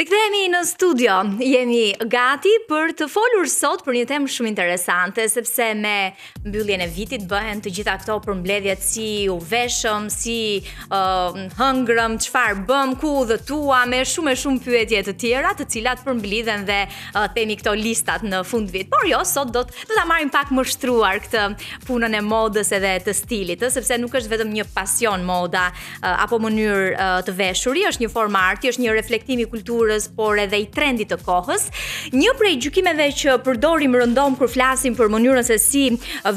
Rikthehemi në studio. Jemi gati për të folur sot për një temë shumë interesante, sepse me mbylljen e vitit bëhen të gjitha këto përmbledhjet, si u veshëm, si hëngrëm, çfarë bëm, ku udhëtuam, me shumë pyetje të tjera, të cilat përmblidhen dhe themi këto listat në fund vit. Por jo, sot do ta marrim pak më shtruar këtë punën e modës edhe të stilit, sepse nuk është vetëm një pasion moda apo mënyrë të veshuri, është një formë arti, është një reflektim i kulturës, por edhe i trendit të kohës. Një prej gjykimeve që përdorim rëndom kur flasim për mënyrën se si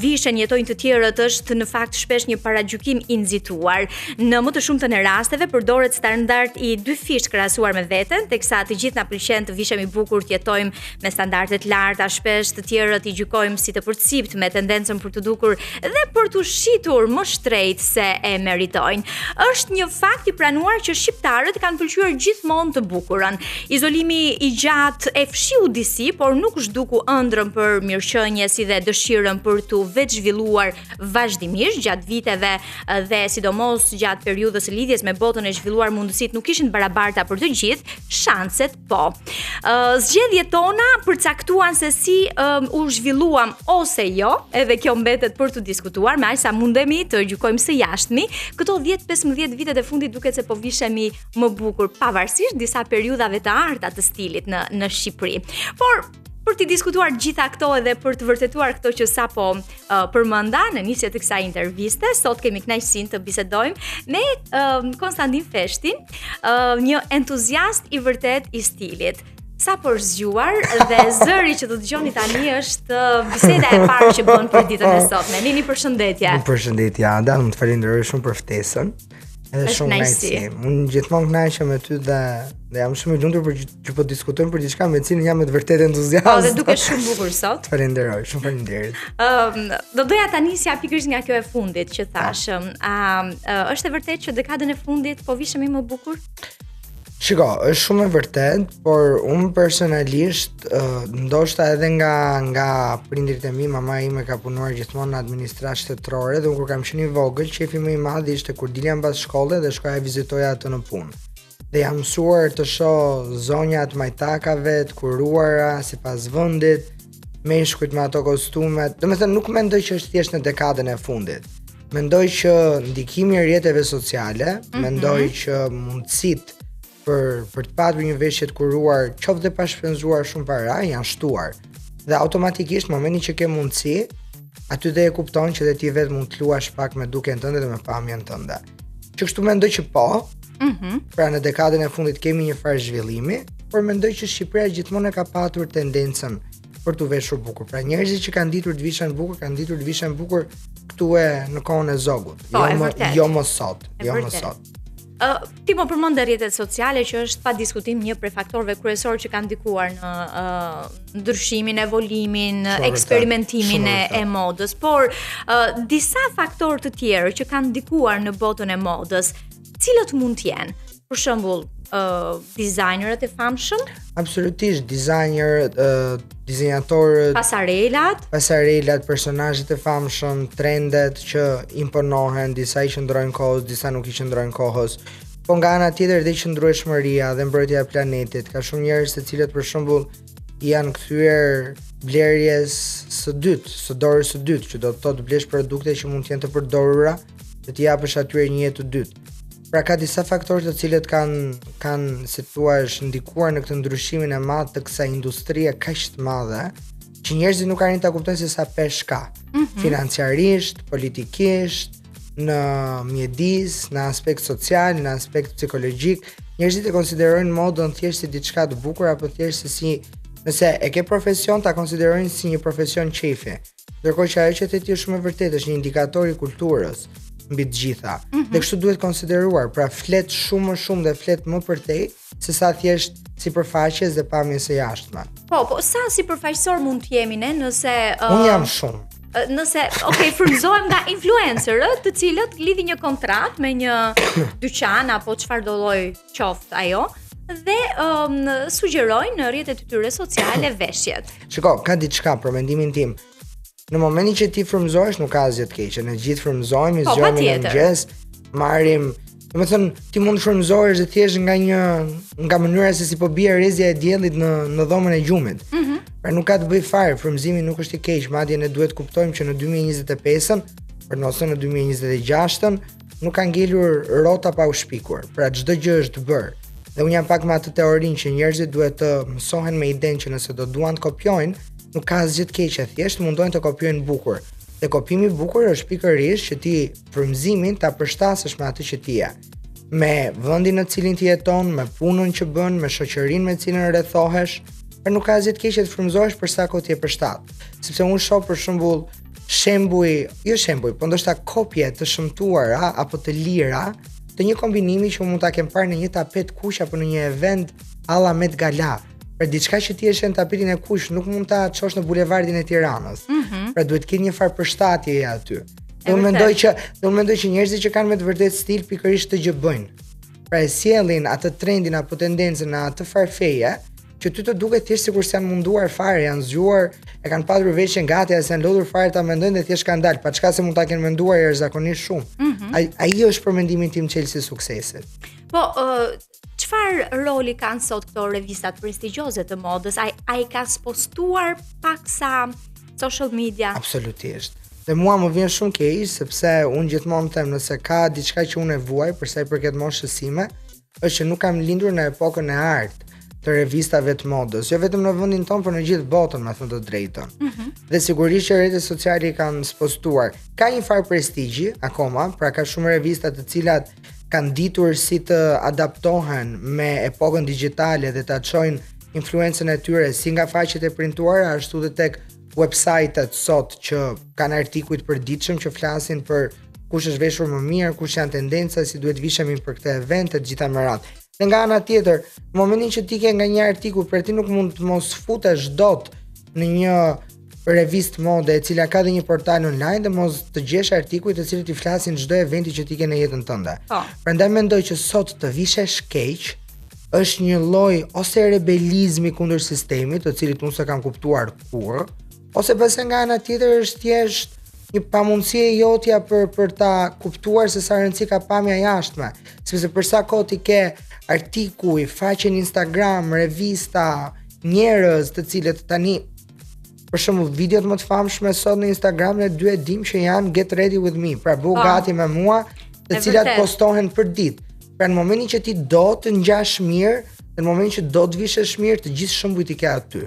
vishen, jetojnë të tjerët është në fakt shpesh një paragjykim i nxituar. Në më të shumtën e rasteve përdoret standard i dy fish krahasuar me veten, teksa të gjithë na pëlqen të vishemi bukur, të jetojmë me standarde të larta, shpesh të tjerët i gjykojmë si të përcipt, me tendencën për të dukur dhe për të shitur më shtrejt se e meritojnë. Është një fakt i pranuar që shqiptarët kanë pëlqyer gjithmonë të bukurën. Izolimi i gjatë e fshiu disi, por nuk zhduku ëndrrën për mirëqenie si dhe dëshirën për të vetë zhvilluar vazhdimisht gjatë viteve dhe sidomos gjatë periudhës së lidhjes me botën e zhvilluar, mundësitë nuk ishin barabarta për të gjithë, shanset po. Zgjedhjet tona përcaktuan se si u zhvilluam ose jo, edhe kjo mbetet për të diskutuar, me aq sa mundemi të gjykojmë së jashtëmi këto 10-15 vitet e fundit, duket se po vishemi më bukur pavarësisht disa periudhave të arta të stilit në Shqipëri. Por për të diskutuar gjitha këto edhe për të vërtetuar këto që sapo përmenda në nisje të kësaj interviste, sot kemi kënaqësinë të bisedojmë me Konstantin Feshtin, një entuziast i vërtet i stilit. Sa për zgjuar dhe zëri që do të dëgjoni tani është biseda e parë që bën për ditën e sotme. Nini, përshëndetje. Përshëndetje Ada, më të falenderoj shumë për ftesën. Edhe shumë kënaqësi. Unë gjithmonë kënaqem me ty dhe jam shumë i lumtur për që po diskutojmë për diçka me cilën jam me të vërtetë entuziast. Po, dhe duket shumë bukur sot. Falenderoj, shumë faleminderit. Do doja tani si pikërisht nga kjo e fundit që thash. Është e vërtetë që dekadën e fundit po vishemi më bukur? Shiko, është shumë e vërtet, por unë personalisht, ndoshta edhe nga prindrit e mi, mama ime ka punuar gjithmonë në administratë shtetërore dhe unë kur kam qenë i vogël, qefi më i madh ishte kur dilja mbas shkolle dhe shkoja vizitoja atë në punë. Dhe jam mësuar të shoh zonjat majtakave, të kuruara sipas vendit, meshkujt me ato kostumet. Domethënë nuk mendoj që është thjesht në dekadën e fundit. Mendoj që ndikimi i rrjeteve sociale, mendoj që mundësitë për të patur një veshje të kuruar, qoftë dhe pa shpenzuar shumë para, janë shtuar. Dhe automatikisht momentin që ke mundësi, aty dhe e kupton që dhe ti vetë mund të luash pak me duken tënde dhe me pamjen tënde. Që kështu mendoj që po, pra në dekadën e fundit kemi një farë zhvillimi, por mendoj që Shqipëria gjithmonë e ka patur tendencën për të veshur bukur. Pra njerëzit që kanë ditur të vishen bukur, kanë ditur të vishen bukur këtu në kohën e zogut. Po, jo më sot. Ti më përmend rrjetet sociale që është pa diskutim një prej faktorëve kryesor që kanë ndikuar në ndryshimin, evolimin, eksperimentimin e modës, por disa faktorë të tjerë që kanë ndikuar në botën e modës, cilët mund të jenë? Për shembull, dizajnerët e famshëm? Absolutisht, dizajnerët, dizenjatorët, pasarelat, personazhet e famshëm, trendet që imponohen, disa i qëndrojnë kohës, disa nuk i qëndrojnë kohës. Po nga ana tjetër dhe qëndrueshmëria dhe mbrojtja e planetit, ka shumë njerëz të cilët për shembull janë kthyer blerjes së dytë, së dorës së dytë, që do të thotë blesh produkte që mund të jenë të përdorura dhe të japësh atyre një jetë të dytë. Pra ka disa faktorë të cilët kanë si thua ndikuar në këtë ndryshimin e madh të kësaj industrie kaq të madhe, që njerëzit nuk arrin ta kuptojnë se sa pesh ka. Financiarisht, politikisht, në mjedis, në aspekt social, në aspekt psikologjik, njerëzit e konsiderojnë modën thjesht si diçka të bukur apo thjesht si nëse e ke profesion ta konsiderojnë si një profesion qefi. Ndërkohë që ajo që ti është shumë e vërtetë, është një indikator i kulturës mbi të gjitha. Dhe kështu duhet konsideruar, pra flet shumë më shumë dhe flet më përtej se sa thjesht sipërfaqes dhe pamjes së jashtme. Po, sa sipërfaqësor mund të jemi ne nëse Unë jam shumë. Nëse, frymëzohem nga influencerët, të cilët lidhin një kontratë me një dyqan apo çfarë do lloj qoftë ajo, dhe sugjerojnë në rrjetet e tyre sociale veshjet. Shiko, ka diçka për mendimin tim. Në momentin që ti frymëzohesh nuk ka asgjë të keqe. Ne gjithë frymëzohemi, zgjohemi në mëngjes, marrim Domethënë ti mund të frymëzohesh dhe thjesht nga mënyra se si po bie rrezja e diellit në dhomën e gjumit. Pra nuk ka të bëj fare, frymëzimi nuk është i keq, madje ne duhet kuptojmë që në 2025-ën, për ose në 2026-ën, nuk ka ngelur rrota pa u shpikur. Pra çdo gjë është bërë. Dhe unë jam pak me atë teorinë që njerëzit duhet të mësohen me idenë që nëse do duan të kopjojnë, nuk ka asgjë të keqe, thjesht mundojnë të kopjojnë bukur. Dhe kopjimi i bukur është pikërisht që ti frymëzimin ta përshtasësh me atë që ti je. Me vendin në cilin ti jeton, me punën që bën, me shoqërinë me cilën rrethohesh, por nuk ka asgjë të keqe të frymëzohesh për sa kohë ti e përshtat. Sepse unë shoh për shembull shembuj, po ndoshta kopje të shëmtuara apo të lira të një kombinimi që mund ta kem parë në një tapet kuq apo në një event alla Met Gala. Për diçka që ti e shën tapetin e kuq nuk mund ta çosh në bulevardin e Tiranës. Pra duhet të ketë një farë përshtatjeje aty. Unë mendoj që njerëzit që kanë me të vërtet stil pikërisht të gjë bëjnë. Pra e sjellin atë trendin apo tendencën në atë farfeje që ty të duket thjesht sikur s'janë munduar fare, janë zgjuar, e kanë patur veshjen gati, as janë lodhur fare ta mendojnë dhe thjesht kanë dalë, pa çka se mund ta kenë menduar jashtëzakonisht shumë. Ai është për mendimin tim çelësi i suksesit. Po, çfarë roli kanë sot këto revistat prestigjioze të modës? Ai ka spostuar paksa social media? Absolutisht. Dhe mua më vjen shumë keq sepse unë gjithmonë them nëse ka diçka që unë e vuaj për sa i përket moshës sime, është që nuk kam lindur në epokën e artë të revistave të modës, jo vetëm në vendin tonë, por në gjithë botën, me thënë të drejtën. Dhe sigurisht që rrjetet sociale i kanë spostuar. Ka një farë prestigji akoma, pra ka shumë revista të cilat kanë ditur si të adaptohen me epokën digjitale dhe ta çojnë influencën e tyre si nga faqet e printuara ashtu dhe tek website-et sot që kanë artikuj të përditshëm që flasin për kush është veshur më mirë, kush janë tendenca, si duhet vishemi për këtë event, të gjitha me radhë. Dhe nga ana tjetër, në momentin që ti ke nga një artikull, për ti nuk mund të mos futesh dot në një revistë mode e cila ka dhe një portal online dhe mos të gjesh artikuj të cilët i flasin çdo eventi që ti ke në jetën tënde. Prandaj mendoj që sot të vishesh keq është një lloj ose rebelizmi kundër sistemit, të cilit unë s'e kam kuptuar kurrë, ose pse nga ana tjetër është thjesht një pamundësi e jotja për ta kuptuar se sa rëndësi ka pamja jashtme. Sepse për sa kohë ti ke artikuj, faqe në Instagram, revista, njerëz të cilët tani për shembull videot më të famshme sot në Instagram ne dy e dim që janë get ready with me, pra bëu gati me mua, të cilat postohen për ditë. Pra në momentin që ti do të ngjash mirë, në momentin që do të vishesh mirë, të gjithë shëmbujt i ke aty.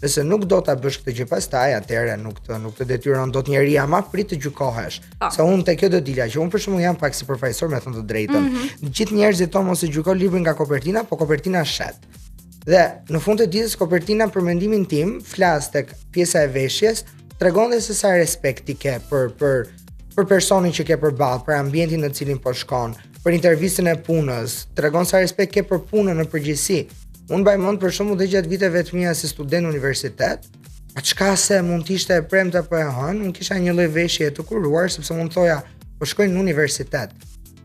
Nëse nuk do ta bësh këtë gjë pastaj, atëherë nuk të detyron dot njeria, ama prit të gjykohesh. Sa unë te kjo do dilja, që unë për shembull jam pak si përfaqësor, me thënë të drejtën. Gjithë njerëzit tonë mos e gjykojnë librin nga kopertina, po kopertina shet. Dhe në fund të ditës kopertina për mendimin tim flas tek pjesa e veshjes, tregon dhe se sa respekt i ke për personin që ke përballë, për ambientin në cilin po shkon, për intervistën e punës, tregon sa respekt ke për punën në përgjithësi. Unë baj mend për shembull dhe gjatë viteve të mia si student universitet, çka se mund të ishte e premte apo e hënë, unë kisha një lloj veshje të kuruar sepse mund thoja, po shkoj në universitet.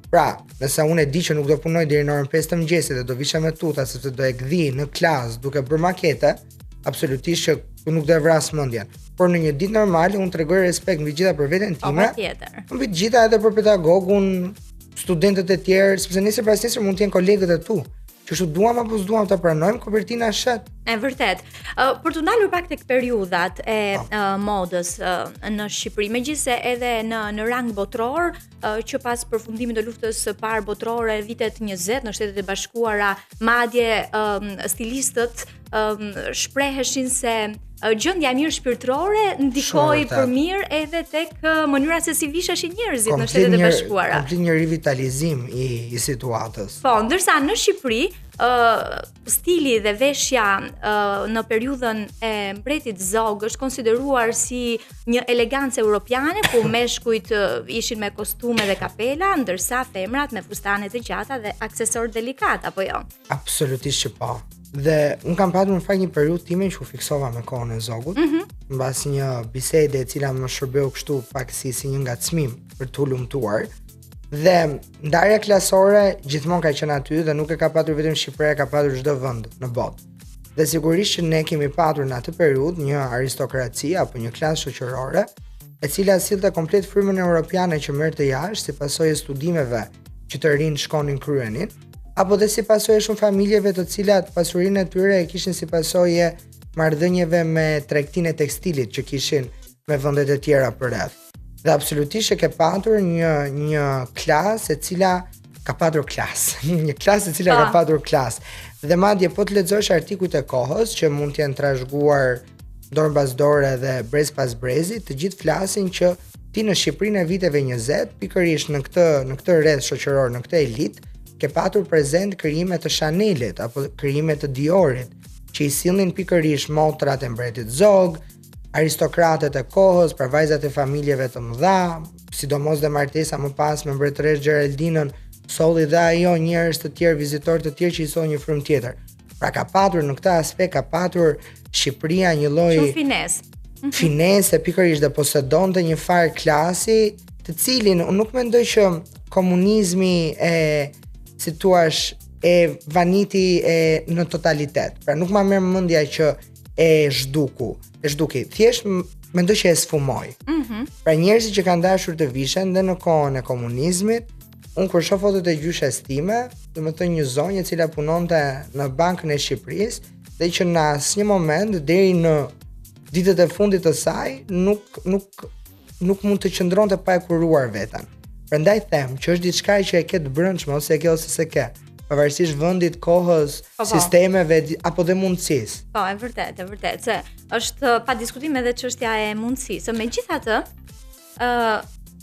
Pra, nëse unë e di që nuk do punoj deri në orën 5 të mëngjesit dhe do visha me tuta sepse do e gdhi në klasë duke bërë makete, absolutisht që nuk do e vras mendjen. Por në një ditë normale unë tregoj respekt mbi gjitha për veten time. Mbi gjitha edhe për pedagogun, studentët e tjerë, sepse nesër pas nesër mund të jenë kolegët e tu. Që duam apo s'duam ta pranojmë, kopertina shet. E vërtet. Për të ndalur pak tek periudhat e modës në Shqipëri, megjithëse edhe në rang botror, që pas përfundimit të luftës së parë botërore vitet 20 në Shtetet e Bashkuara, madje stilistët shpreheshin se gjendja mirë shpirtërore ndikoi për mirë edhe tek mënyra se si visheshin njerëzit në Shtetet e Bashkuara. Komplet një rivitalizim i situatës. Po, ndërsa në Shqipëri stili dhe veshja në periudhën e mbretit Zog është konsideruar si një elegancë europiane, ku meshkujt ishin me kostume dhe kapela, ndërsa femrat me fustane të gjata dhe aksesorë delikat, apo jo? Absolutisht që po. Dhe unë kam patur në fakt një periudhë time që u fiksova me kohën e Zogut, mbas një bisede e cila më shërbeu kështu pak si një ngacmim për të hulumtuar. Dhe ndarja klasore gjithmonë ka qenë aty dhe nuk e ka patur vetëm Shqipëria, ka patur çdo vend në botë. Dhe sigurisht që ne kemi patur në atë periudhë një aristokraci apo një klasë shoqërore, e cila sillte komplet frymën europiane që merrte jashtë si pasojë e studimeve që të rinë shkonin kryenin, apo dhe si pasojë shumë familjeve të cilat pasurinë e tyre e kishin si pasojë marrëdhënieve me tregtinë e tekstilit që kishin me vendet e tjera përreth. Dhe absolutisht e ke patur një klasë e cila ka patur klasë, një klasë e cila ka patur klasë. Dhe madje po të lexosh artikujt e kohës që mund të jenë trashëguar dorë mbas dore dhe brez pas brezi, të gjithë flasin që ti në Shqipërinë e viteve 20, pikërisht në këtë rreth shoqëror, në këtë elit, ke patur prezent krijime të Chanelit apo krijime të Diorit, që i sillnin pikërisht motrat e mbretit Zog, aristokratët e kohës, për vajzat e familjeve të mëdha, sidomos dhe martesa më pas me mbretëresh Geraldinën, solli dhe ajo njerëz të tjerë, vizitorë të tjerë që i solli një frymë tjetër. Pra ka patur në këtë aspekt, ka patur Shqipëria një lloj finese pikërisht dhe posedonte një farë klasi, të cilin unë nuk mendoj që komunizmi si thua e vaniti në totalitet. Pra nuk ma merr mendja që e zhduki. Thjesht mendoj që e sfumoi. Pra njerëzit që kanë dashur të vishen dhe në kohën e komunizmit, unë kur shoh fotot e gjyshes time, domethënë një zonjë e cila punonte në Bankën e Shqipërisë dhe që në asnjë moment deri në ditët e fundit të saj nuk mund të qëndronte pa e kuruar veten. Prandaj them që është diçka që e ke të brendshme ose e ke ose s'e ke, pavarësisht vendit, kohës, sistemeve apo dhe mundësisë. Po, e vërtet, se është pa diskutim edhe çështja e mundësisë. Megjithatë,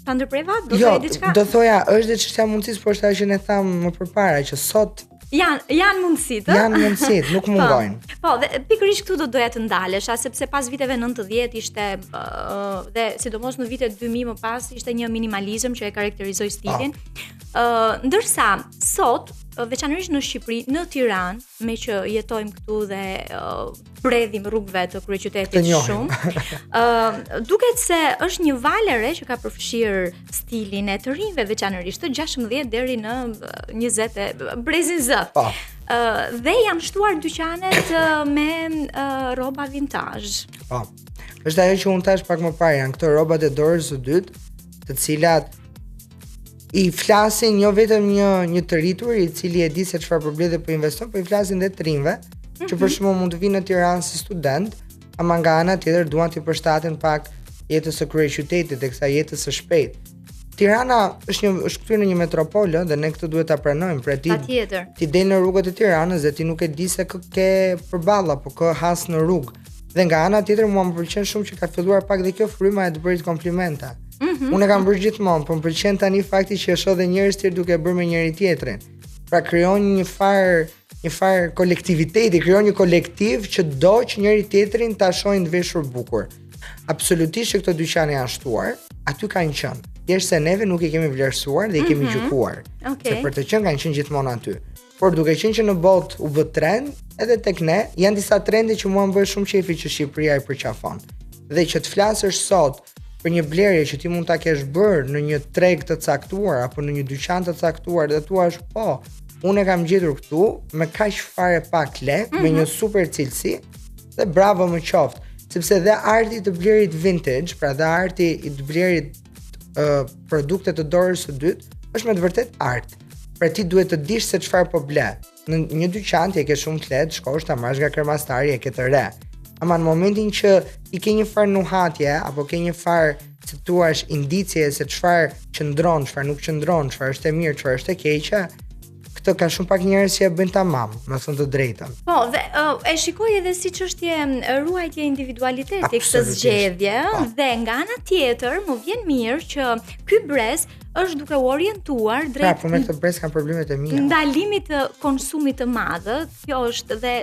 ta ndërpreva, do të thotë diçka? Jo, do thoja, është dhe çështja e mundësisë, por është ajo që ne thamë më përpara, që sot janë mundësitë. Janë mundësitë, nuk mungojnë. Po, dhe pikërisht këtu do doja të ndalesha, sepse pas viteve 90 ishte dhe sidomos në vitet 2000 më pas ishte një minimalizëm që e karakterizoi stilin. Ndërsa sot, veçanërisht në Shqipëri, në Tiranë, me që jetojmë këtu dhe predhim rrugëve të kryeqytetit shumë, duket se është një valë e re që ka përfshirë stilin e të rinjve, veçanërisht të 16 deri në 20 brezin Z. Dhe janë shtuar dyqanet me rroba vintazh. Po. Është ajo që unë thash pak më parë, janë këto rrobat e dorës së dytë, të cilat i flasin jo vetëm një të rritur i cili e di se çfarë probleme po investon, po i flasin dhe të rinjve, që për shembull mund të vinë në Tiranë si student, ama nga ana tjetër duan të përshtaten pak jetës së kryeqytetit dhe kësaj jetës së shpejtë. Tirana është kthyer në një metropolë dhe ne këtë duhet ta pranojmë. Pra ti del në rrugët e Tiranës dhe ti nuk e di se ke përballë apo kë has në rrugë. Dhe nga ana tjetër mua më pëlqen shumë që ka filluar pak dhe kjo fryma e të bërit komplimenta. Unë e kam bërë gjithmonë, por më pëlqen tani fakti që shoh dhe njerëz tjerë duke bërë me njëri tjetrin. Pra krijon një farë kolektiviteti, krijon një kolektiv që do që njëri tjetrin ta shohin të veshur bukur. Absolutisht që këto dyqane janë shtuar, aty kanë qenë. Thjesht se neve nuk i kemi vlerësuar dhe i kemi gjykuar. Se për të qenë kanë qenë gjithmonë aty. Por duke qenë që në botë u bë trend, edhe tek ne janë disa trende që mua më bëjnë shumë qefi që Shqipëria i përqafon. Dhe që të flasësh sot për një blerje që ti mund ta kesh bërë në një treg të caktuar apo në një dyqan të caktuar dhe thua po, unë e kam gjetur këtu me kaq fare pak lek, me një super cilësi dhe bravo më qoftë, sepse dhe arti i të blerit vintage, pra dhe arti i të blerit produkte të dorës së dytë është me të vërtet art. Pra ti duhet të dish se çfarë po ble. Në një dyqan ti e ke shumë të lehtë, shkosh ta marrësh nga kremastari e ke të re. Ama në momentin që i ke një farë nuhatje apo ke një farë si thua indicie se çfarë qëndron, çfarë nuk qëndron, çfarë është e mirë, çfarë është e keqe, këtë ka shumë pak njerëz që e bëjnë tamam, me thënë të drejtën. Po, dhe e shikoj edhe si çështje ruajtje individualiteti këtë zgjedhje, dhe nga ana tjetër më vjen mirë që ky brez është duke u orientuar drejt. Pra, po me këtë brez kanë problemet e mia. Ndalimit të konsumit të madh, kjo është dhe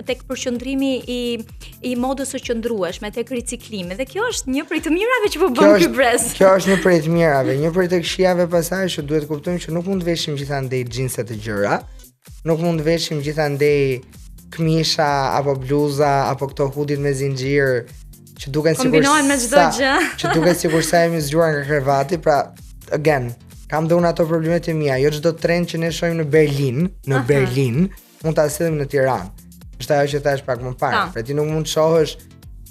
tek përqendrimi i modës së qëndrueshme, tek riciklimi. Dhe kjo është një prej të mirave që po bën ky brez. Kjo është një prej të mirave, një prej të këqijave pasaj që duhet të kuptojmë që nuk mund të veshim gjithandej xhinse të gjëra, nuk mund të veshim gjithandej këmisha apo bluza apo këto hudit me zinxhir që duken sikur kombinohen me çdo gjë. Që duken sikur sa jemi zgjuar nga krevati, pra again, kam dhe unë ato problemet e mia, jo çdo trend që ne shohim në Berlin, mund ta sillim në Tiranë. Është ajo që thash pak më parë. Pra ti nuk mund të shohësh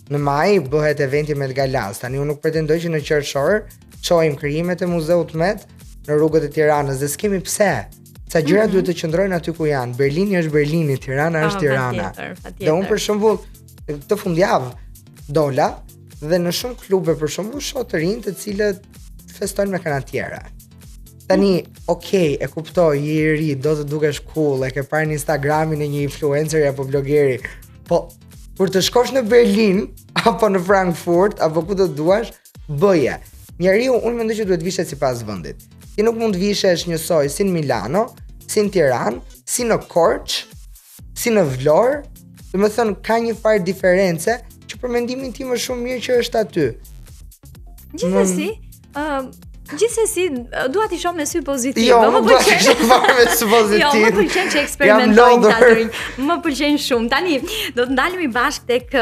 në maj bëhet eventi Met Galas. Tani unë nuk pretendoj që në qershor shohim krijimet e muzeut Met në rrugët e Tiranës dhe s'kemi pse. Sa gjëra duhet të qëndrojnë aty ku janë. Berlini është Berlini, Tirana është Tirana. Dhe unë për shembull këtë fundjavë dola dhe në shumë klube për shembull shoh të rinj të cilët festojnë me kanatiera. Tani, okay, e kuptoj, je i ri, do të dukesh cool, e ke parë në Instagramin e një influencer apo blogeri, po kur të shkosh në Berlin apo në Frankfurt apo ku do duash, bëje. Njeriu unë mendoj që duhet vishet sipas vendit. Ti nuk mund të vishesh njësoj si në Milano, si në Tiranë, si në Korçë, si në Vlorë. Do të thënë ka një farë diferencë që për mendimin tim është shumë mirë që është aty. Gjithsesi, dua t'i shoh me sy pozitiv. Jo, më pëlqen me sy pozitiv. Jo, më pëlqen që eksperimentojmë tani. Më pëlqen shumë. Tani do të ndalemi bashkë tek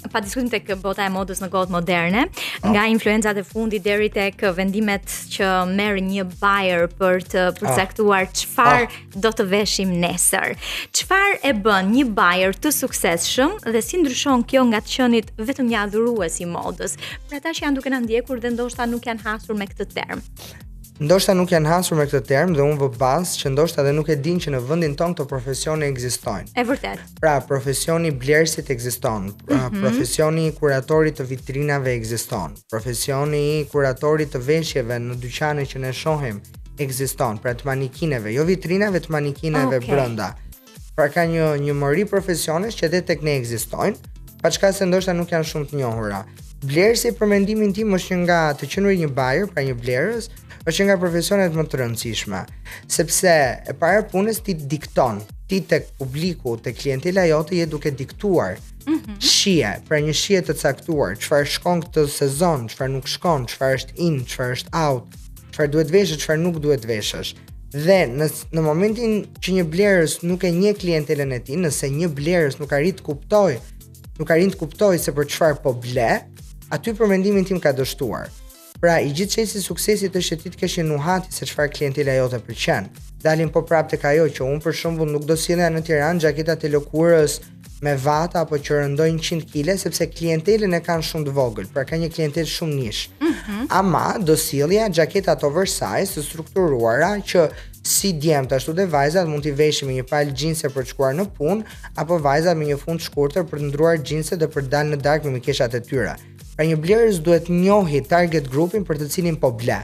pa diskutim tek bota e modës në kohët moderne, nga influencat e fundit deri tek vendimet që merr një buyer për të përcaktuar çfarë do të veshim nesër. Çfarë e bën një buyer të suksesshëm dhe si ndryshon kjo nga të qenit vetëm një adhurues i modës? Për ata që janë duke na ndjekur dhe ndoshta nuk janë hasur me këtë term. Ndoshta nuk janë hasur me këtë term dhe unë vë bas që ndoshta dhe nuk e din që në vendin tonë këto profesione ekzistojnë. E vërtet. Pra, profesioni blerësit ekziston, profesioni kuratorit të vitrinave ekziston, profesioni kuratorit të veshjeve në dyqane që ne shohim ekziston, pra të manikineve, jo vitrinave, të manikineve brenda. Pra ka një mori profesionesh që edhe tek ne ekzistojnë, pa çka se ndoshta nuk janë shumë të njohura. Blerësi për mendimin tim është që nga të qenuri një buyer, pra një blerës, është nga profesionet më të rëndësishme, sepse e para punës ti dikton, ti tek publiku, tek klientela jote je duke diktuar shije, pra një shije të caktuar, çfarë shkon këtë sezon, çfarë nuk shkon, çfarë është in, çfarë është out, çfarë duhet veshësh, çfarë nuk duhet veshësh. Dhe në momentin që një blerës nuk e njeh klientelën e tij, nëse një blerës nuk arrin të kuptoj se për çfarë po ble, aty për mendimin tim ka dështuar. Pra, i gjithë çësi suksesit është që ti të kesh një nuhati se çfarë klientela jote pëlqen. Dalim po prapë tek ajo që unë për shembull nuk do sillja në Tiranë xhaketat e lëkurës me vata apo që rëndojnë 100 kg sepse klientelën e kanë shumë të vogël, pra ka një klientelë shumë nish. Ama do sillja xhaketat oversize të strukturuara që si djemt ashtu dhe vajzat mund t'i veshin me një palë xhinse për të shkuar në punë apo vajzat me një fund shkurtër për të ndruar xhinset dhe për të dalë në darkë me mikeshat e tyre. Pra një blerës duhet njohi target grupin për të cilin po ble.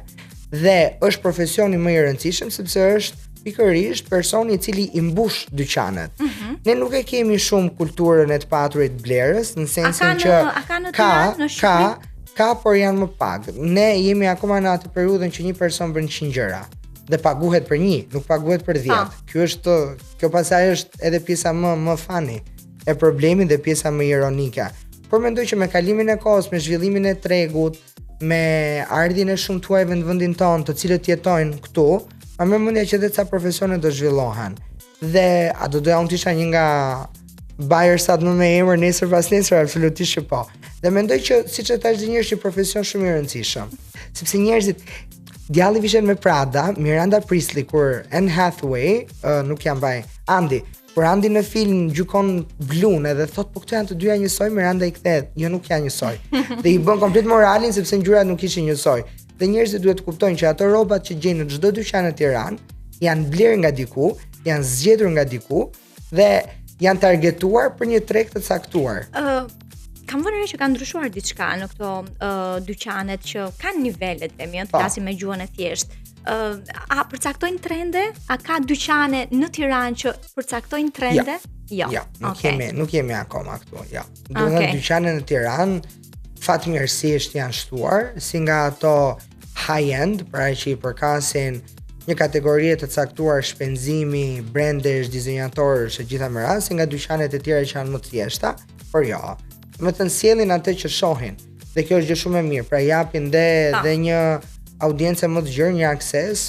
Dhe është profesioni më i rëndësishëm sepse është pikërisht personi i cili i mbush dyqanet. Ne nuk e kemi shumë kulturën e të paturit blerës, në sensin që ka, por janë më pak. Ne jemi akoma në atë periudhën që një person bën 100 gjëra dhe paguhet për 1, nuk paguhet për 10. Kjo pasaj është edhe pjesa më funny e problemit dhe pjesa më ironike. Por mendoj që me kalimin e kohës, me zhvillimin e tregut, me ardhin e shumë tuajve në vendin tonë, të cilët jetojnë këtu, ma më mendja që edhe ca profesione do zhvillohen. Dhe a do doja unë t'isha një nga buyersat më me emër nesër pas nesër, absolutisht që po. Dhe mendoj që siç e thash dhe një është një profesion shumë i rëndësishëm, sepse njerëzit djalli vishet me Prada, Miranda Priestly kur Anne Hathaway, nuk jam vaj, Andy, kur Andy në film gjykon Blun edhe thot po këto janë të dyja njësoj, Miranda i kthehet, jo nuk janë njësoj. Dhe i bën komplet moralin sepse ngjyrat nuk ishin njësoj. Dhe njerëzit duhet të kuptojnë që ato rrobat që gjejnë në çdo dyqan në Tiranë janë blerë nga diku, janë zgjedhur nga diku dhe janë targetuar për një treg të caktuar. Kam vënë re që ka ndryshuar diçka në këto dyqanet që kanë nivelet të të flasim me gjuhën e thjeshtë. A përcaktojnë trende? A ka dyqane në Tiranë që përcaktojnë trende? Jo. Nuk jemi akoma këtu. Jo. Dyqane në Tiranë fatmirësisht janë shtuar si nga ato high-end, pra që i përkasin një kategori të caktuar shpenzimi, brandesh, dizenjatorësh e gjitha me radhë, si nga dyqanet e tjera që janë më të thjeshta, por jo. Me të sjellin atë që shohin. Dhe kjo është gjë shumë e mirë, pra japin dhe një audiencë më të gjerë, një akses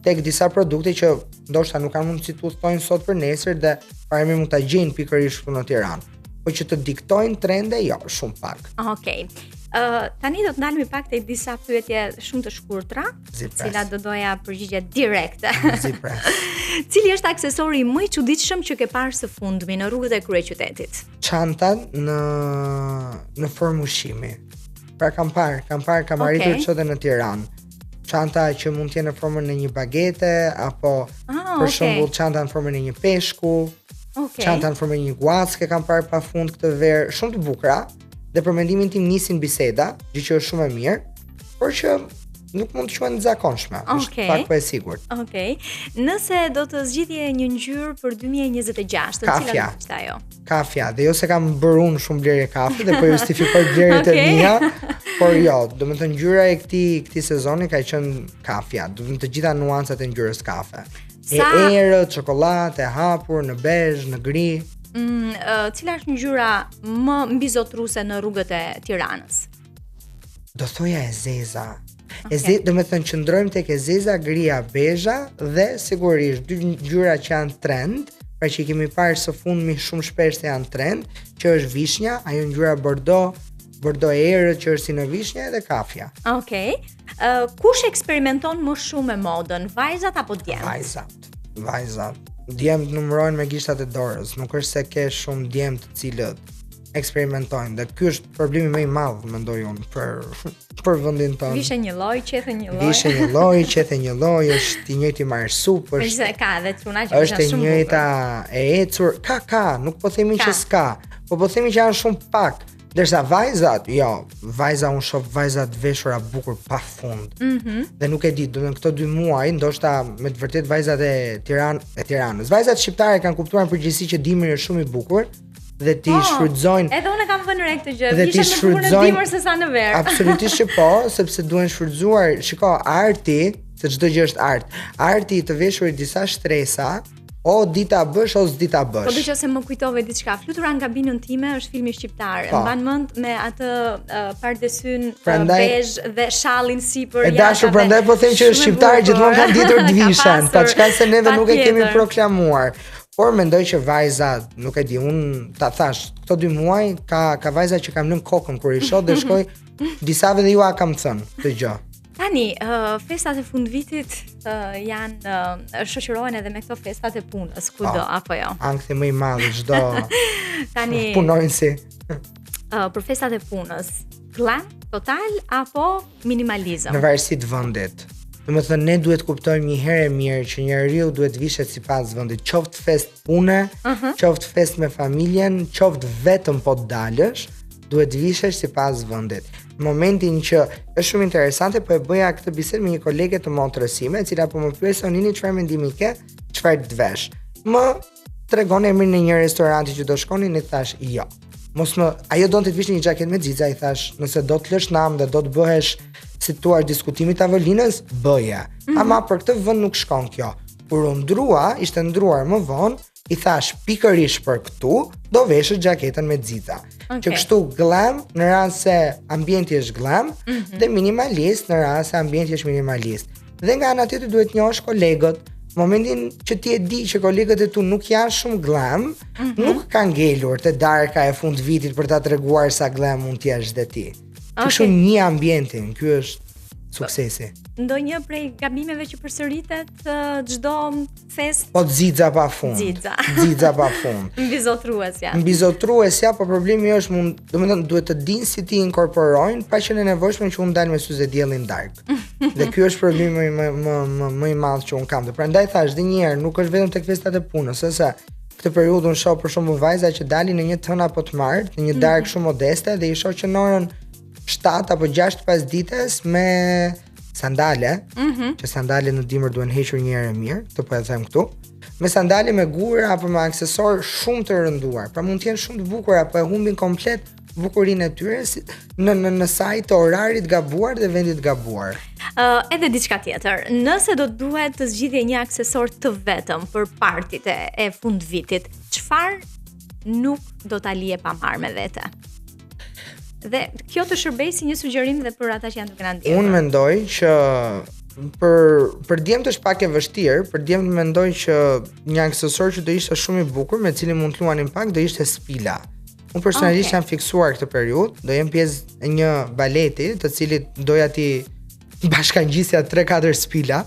tek disa produkte që ndoshta nuk kanë mundësi të udhtojnë sot për nesër dhe parimi mund ta gjejnë pikërisht këtu në Tiranë. Po që të diktojnë trende, jo, shumë pak. Okej. Tani do të ndalemi pak te disa pyetje shumë të shkurtra, cilat do doja përgjigje direkte. Cili është aksesori më i çuditshëm që ke parë së fundmi në rrugët e kryeqytetit? Çantat në formë ushqimi. Pra kam arritur çdo në Tiranë. çanta që mund të jenë në formën e një bagete apo për shembull çanta në formën e një peshku. Çanta në formën e një guackë kam parë pafund këtë verë, shumë të bukura dhe për mendimin tim nisin biseda, gjë që është shumë e mirë, por që nuk mund të quhen të zakonshme, është pak po e sigurt. Nëse do të zgjidhje një ngjyrë për 2026, cila do të ishte ajo? Kafja, dhe jo se kam bërë unë shumë blerje kafe dhe po justifikoj blerjet e mia, por jo, do të thënë ngjyra e këtij sezoni ka qenë kafja, do të gjitha nuancat e ngjyrës kafe. E errët, çokoladë, e hapur, në bezh, në gri. Cila është ngjyra më mbizotruese në rrugët e Tiranës? Do thoja e zeza. Do të thënë qëndrojmë tek e zeza, gria, bezha dhe sigurisht dy ngjyra që janë trend, pra që i kemi parë së fundmi shumë shpesh se janë trend, që është vishnja, ajo ngjyra bordo e errët që është si në vishnja dhe kafja. Kush eksperimenton më shumë me modën, vajzat apo djemtë? Vajzat. Djemtë numërojnë me gishtat e dorës, nuk është se ke shumë djemtë të cilët eksperimentojnë dhe ky është problemi më i madh mendoj unë për vendin tonë. Vishe një lloj, qethe një lloj. Vishe një lloj, qethe një lloj, është i njëjti marsup, është ka edhe çuna që është e njëjta e ecur, ka, nuk po themi që s'ka, po themi që janë shumë pak. Derisa vajzat, vajza unë shoh vajzat veshura bukur pafund. Dhe nuk e di, do të këto 2 muaj ndoshta me të vërtet vajzat e Tiranës. Vajzat shqiptare kanë kuptuar në përgjithësi që dimri është shumë i bukur dhe ti shfrytëzojnë. Edhe unë kam vënë re këtë gjë, isha më bukur në dimër se sa në verë. Absolutisht që po, sepse duhen shfrytëzuar, shiko, arti, se çdo gjë është art. Arti të veshurit disa shtresa, o dita bësh ose dita bësh. Po dëgjoj se më kujtove diçka. Flutura në kabinën time është filmi shqiptar. Mban mend me atë pardesyn bezh dhe shallin sipër jashtë. E dashur, prandaj po them që është shqiptar gjithmonë kanë ditur të vishën, pa çka se neve nuk e kemi proklamuar. Por mendoj që vajzat, nuk e di, unë ta thash, këto 2 muaj ka vajza që kam lënë kokën kur i shoh dhe shkoj disave dhe ju a kam thënë të gjë. Tani, festat e fundvitit janë shoqërohen edhe me këto festat e punës, kudo apo jo? Ankthi më i madh çdo punonjësi. Për festat e punës, glam total apo minimalizëm? Në varësi të vendit. Domethënë ne duhet kuptojmë një herë mirë që njeriu duhet vishet sipas vendit, qoftë fest pune, qoftë fest me familjen, qoftë vetëm po të dalësh, duhet vishesh sipas vendit. Në momentin që është shumë interesante, po e bëja këtë bisedë me një kolege të motrës sime, e cila po më pyet Onini çfarë mendimi ke, çfarë të vesh. Më tregon emrin e një restoranti që do shkonin, i thash jo. Ajo donte të vishte një xhaketë me xixa, i thash, nëse do të lësh nam dhe do të bëhesh si tuar diskutimit tavolinës, bëje. Ama për këtë vend nuk shkon kjo. Kur u ndrua, ishte ndruar më vonë, i thash pikërisht për këtu, do veshësh xhaketën me xixa. Që kështu glam në rast se ambienti është glam dhe minimalist në rast se ambienti është minimalist. Dhe nga ana tjetër duhet njohësh kolegët. Momentin që ti e di që kolegët e tu nuk janë shumë glam, nuk kanë ngelur te darka e fund vitit për ta treguar sa glam mund të jesh dhe ti. Kështu një ambientin, ky është suksesi. Ndonjë prej gabimeve që përsëritet çdo fest? Po xixa pafund. Xixa pafund. Mbizotruesja, po problemi është domethënë duhet të dinë si ti inkorporojnë pa qenë nevojshme që unë dal me syze diellin dark. Dhe ky është problemi më i madh që un kam. Prandaj thash edhe një herë, nuk është vetëm tek festat e punës, se këtë periudhë un shoh për shembull vajza që dalin në një tën apo të martë, në një dark shumë modeste dhe i shoh që në orën 7 apo 6 pas ditës me sandale, që sandale në dimër duhen hequr një herë mirë, këtë po e them këtu. Me sandale me gur apo me aksesor shumë të rënduar. Pra mund të jenë shumë të bukura, po e humbin komplet bukurinë e tyre në sajt të orarit gabuar dhe vendit gabuar. Edhe diçka tjetër. Nëse do duhet të zgjidhje një aksesor të vetëm për partit e fundvitit, çfarë nuk do ta lije pa marrë me vete? Dhe kjo të shërbej si një sugjerim dhe për ata që janë të kënaqur. Unë mendoj që për djemt është pak e vështirë, për djemt mendoj që një aksesor që do ishte shumë i bukur me cilin mund të luanin pak do ishte spila. Unë personalisht jam fiksuar këtë periudhë, do jem pjesë e një baleti, të cilit doja ti bashkangjisja 3-4 spila.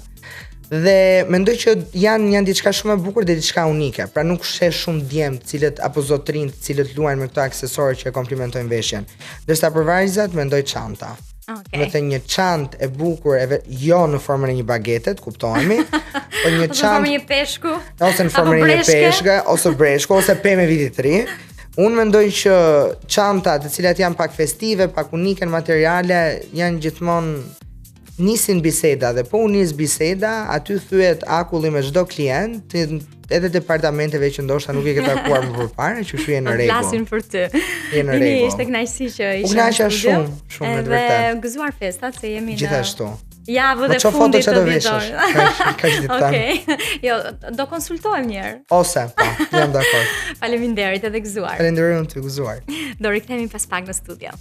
Dhe mendoj që janë diçka shumë e bukur dhe diçka unike. Pra nuk sheh shumë djemt, cilët apo zotrin, të cilët luajnë me këto aksesorë që e komplimentojnë veshjen. Ndërsa për vajzat mendoj çanta. Okay. Me të një çantë e bukur jo në formën e një bagete, kuptohemi, po një çantë në formën e një peshku, ose në formën e një peshke, ose breshku, ose pemë viti 3. Unë mendoj që çantat, të cilat janë pak festive, pak unike në materiale, janë gjithmonë nisin biseda dhe po nis biseda, aty thyet akulli me çdo klient, edhe departamenteve që ndoshta nuk i ke takuar më përpara, që shu je në rregull. Flasin për ty. Je në rregull. Ishte kënaqësi që ishe. U kënaqa shumë me vërtet. Edhe gëzuar festat se jemi në gjithashtu. Javë dhe fundit të vjetit. Okej. Jo, do konsultojmë një herë. Ose, po, jam dakord. Faleminderit edhe gëzuar. Falenderoj unë të gëzuar. Do rikthehemi pas pak në studio.